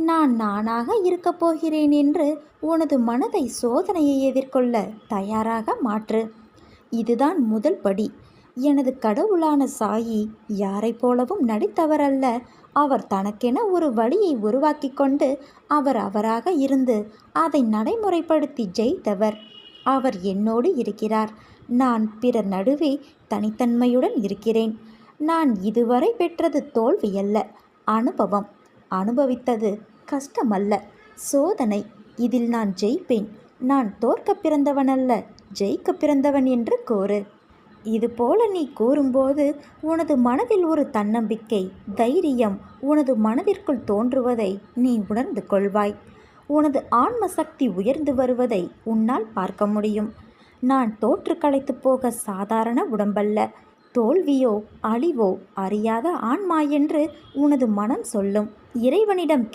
நான் நானாக இருக்கப் போகிறேன் என்று உனது மனதை சோதனையை எதிர்கொள்ள தயாராக மாற்று. இதுதான் முதல் படி. எனது கடவுளான சாயி யாரைப் போலவும் நடித்தவரல்ல. அவர் தனக்கென ஒரு வழியை உருவாக்கி கொண்டு அவராக இருந்து அதை நடைமுறைப்படுத்தி ஜெயித்தவர். அவர் என்னோடு இருக்கிறார். நான் பிறர் நடுவே தனித்தன்மையுடன் இருக்கிறேன். நான் இதுவரை பெற்றது தோல்வியல்ல, அனுபவம். அனுபவித்தது கஷ்டமல்ல, சோதனை. இதில் நான் ஜெயிப்பேன். நான் தோற்க பிறந்தவனல்ல, ஜெயிக்க பிறந்தவன் என்று கூறு. இதுபோல நீ கூறும்போது உனது மனதில் ஒரு தன்னம்பிக்கை, தைரியம் உனது மனதிற்குள் தோன்றுவதை நீ உணர்ந்து கொள்வாய். உனது ஆன்ம சக்தி உயர்ந்து வருவதை உன்னால் பார்க்க முடியும். நான் தோற்று களைத்து போக சாதாரண உடம்பல்ல. தோல்வியோ அழிவோ அறியாத ஆன்மா என்று உனது மனம் சொல்லும். இறைவனிடம்